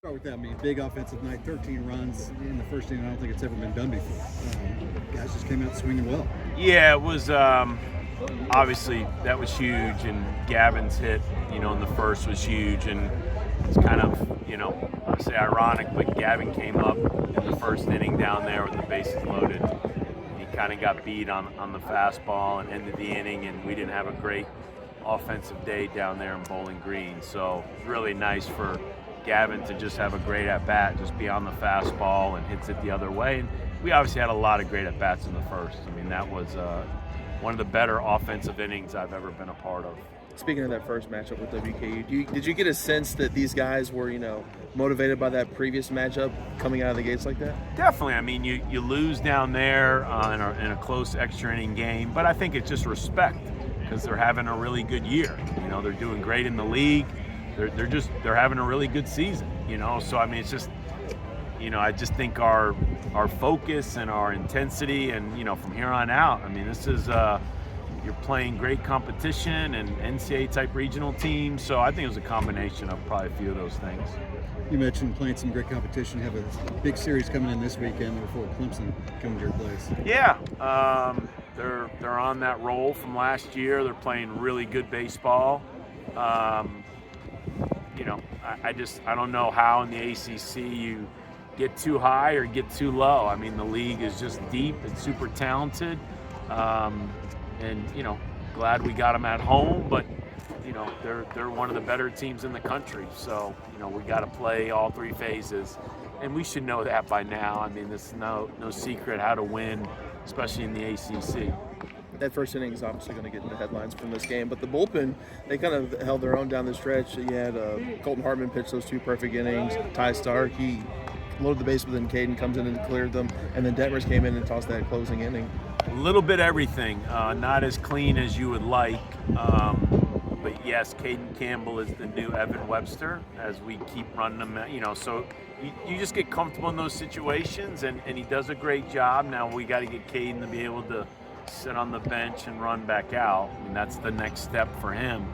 Start with that. I mean, big offensive night, 13 runs in the first inning. I don't think it's ever been done before. Guys just came out swinging well. Yeah, it was obviously that was huge, and Gavin's hit, in the first was huge, and it's kind of, I say ironic, but Gavin came up in the first inning down there with the bases loaded. He kind of got beat on the fastball and ended the inning, and we didn't have a great offensive day down there in Bowling Green. So it's really nice for Gavin to just have a great at-bat, just be on the fastball and hits it the other way. And we obviously had a lot of great at-bats in the first. I mean, that was one of the better offensive innings I've ever been a part of. Speaking of that first matchup with WKU, did you get a sense that these guys were, motivated by that previous matchup coming out of the gates like that? Definitely. I mean, you lose down there in a close extra inning game, but I think it's just respect because they're having a really good year. They're doing great in the league. They're having a really good season. So I mean, it's just, I just think our focus and our intensity, and from here on out, I mean, this is you're playing great competition and NCAA type regional teams. So I think it was a combination of probably a few of those things. You mentioned playing some great competition. You have a big series coming in this weekend before Clemson coming to your place. Yeah, they're on that roll from last year. They're playing really good baseball. I don't know how in the ACC you get too high or get too low. I mean, the league is just deep. It's super talented. And glad we got them at home, but they're one of the better teams in the country. So we got to play all three phases, and we should know that by now. I mean, there's no secret how to win, especially in the ACC. That first inning is obviously going to get in the headlines from this game, but the bullpen, they kind of held their own down the stretch. You had Colton Hartman pitch those two perfect innings. Ty Stark, he loaded the base, but then Caden comes in and cleared them, and then Detmers came in and tossed that closing inning. A little bit everything, not as clean as you would like, but yes, Caden Campbell is the new Evan Webster as we keep running them, so you just get comfortable in those situations, and he does a great job. Now we got to get Caden to be able to sit on the bench and run back out. I mean, that's the next step for him.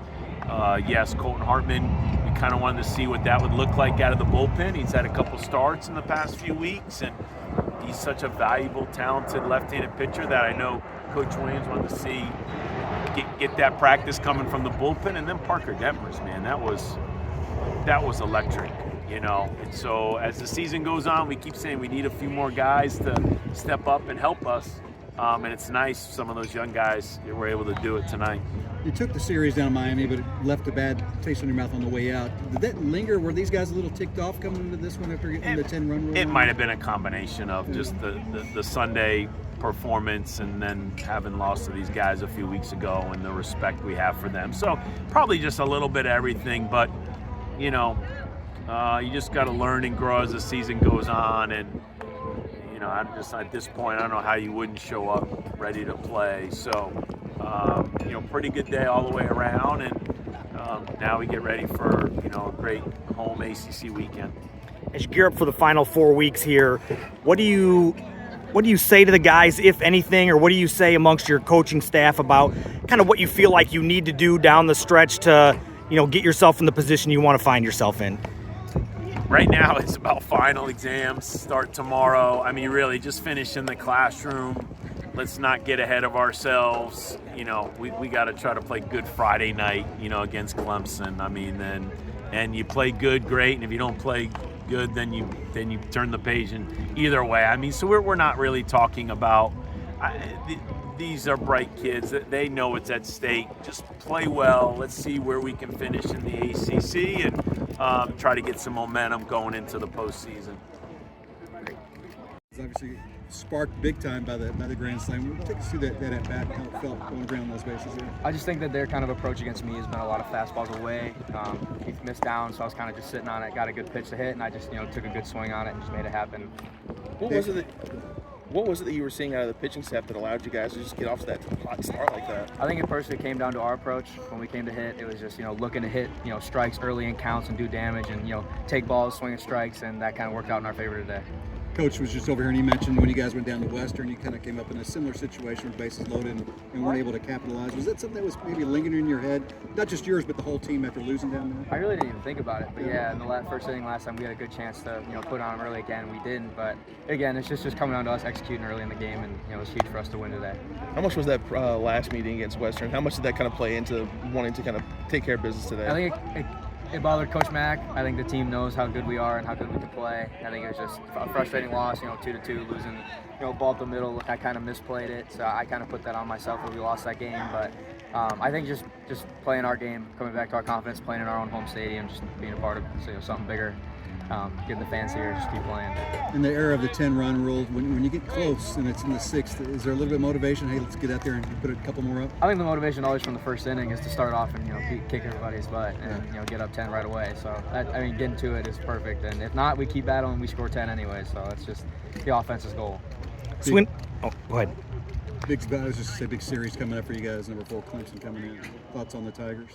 Yes, Colton Hartman, we kind of wanted to see what that would look like out of the bullpen. He's had a couple starts in the past few weeks, and he's such a valuable, talented left-handed pitcher that I know Coach Williams wanted to see get that practice coming from the bullpen. And then Parker Detmers, man, that was electric, And so as the season goes on, we keep saying we need a few more guys to step up and help us. And it's nice some of those young guys were able to do it tonight. You took the series down Miami, but it left a bad taste in your mouth on the way out. Did that linger? Were these guys a little ticked off coming into this one after getting the 10-run rule? It might have been a combination of just the Sunday performance and then having lost to these guys a few weeks ago and the respect we have for them. So probably just a little bit of everything, but, you just got to learn and grow as the season goes on. And, I'm just at this point, I don't know how you wouldn't show up ready to play. So, pretty good day all the way around, and now we get ready for a great home ACC weekend. As you gear up for the final 4 weeks here, what do you say to the guys, if anything, or what do you say amongst your coaching staff about kind of what you feel like you need to do down the stretch to get yourself in the position you want to find yourself in? Right now, it's about final exams, start tomorrow. I mean, really, just finish in the classroom. Let's not get ahead of ourselves. We got to try to play good Friday night, against Clemson. I mean, and you play good, great, and if you don't play good, then you turn the page. And either way, I mean, so we're not really talking about. These are bright kids. They know it's at stake. Just play well. Let's see where we can finish in the ACC and try to get some momentum going into the postseason. It's obviously sparked big time by the Grand Slam. Take us through that at bat, how it felt going around those bases there. I just think that their kind of approach against me has been a lot of fastballs away. Keith missed down, so I was kind of just sitting on it, got a good pitch to hit, and I just took a good swing on it and just made it happen. What was it that you were seeing out of the pitching staff that allowed you guys to just get off to that hot start like that? I think it personally came down to our approach. When we came to hit, it was just looking to hit strikes early in counts and do damage, and take balls, swing at strikes, and that kind of worked out in our favor today. Coach was just over here and he mentioned when you guys went down to Western, you kind of came up in a similar situation with bases loaded and weren't able to capitalize. Was that something that was maybe lingering in your head? Not just yours, but the whole team after losing down there? I really didn't even think about it, but yeah, in the first inning last time we had a good chance to put on them early again. We didn't, but again, it's just coming down to us executing early in the game, and it was huge for us to win today. How much was that last meeting against Western? How much did that kind of play into wanting to kind of take care of business today? I think it bothered Coach Mack. I think the team knows how good we are and how good we can play. I think it was just a frustrating loss, 2-2, losing, ball up the middle. I kind of misplayed it, so I kind of put that on myself when we lost that game. But I think just playing our game, coming back to our confidence, playing in our own home stadium, just being a part of something bigger, getting the fans here, just keep playing. In the era of the 10-run rule, when you get close and it's in the sixth, is there a little bit of motivation? Hey, let's get out there and put a couple more up? I think the motivation always from the first inning is to start off and kick everybody's butt and get up 10 right away. So getting to it is perfect. And if not, we keep battling. We score 10 anyway. So it's just the offense's goal. Swin. Oh, go ahead. I was just say big series coming up for you guys. Number 4 Clemson coming in. Thoughts on the Tigers?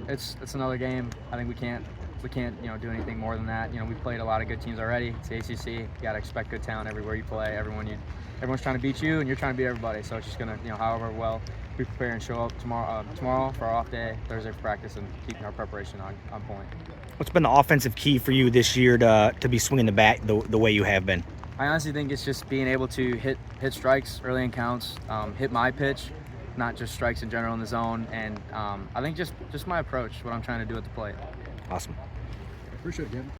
It's another game. I think we can't do anything more than that. We played a lot of good teams already. It's the ACC. You got to expect good talent everywhere you play. Everyone's trying to beat you, and you're trying to beat everybody. So it's just gonna, however well we prepare and show up tomorrow for our off day, Thursday for practice, and keeping our preparation on point. What's been the offensive key for you this year to be swinging the bat the way you have been? I honestly think it's just being able to hit strikes early in counts, hit my pitch, not just strikes in general in the zone, and I think just my approach, what I'm trying to do at the plate. Awesome. Appreciate it, Gavin.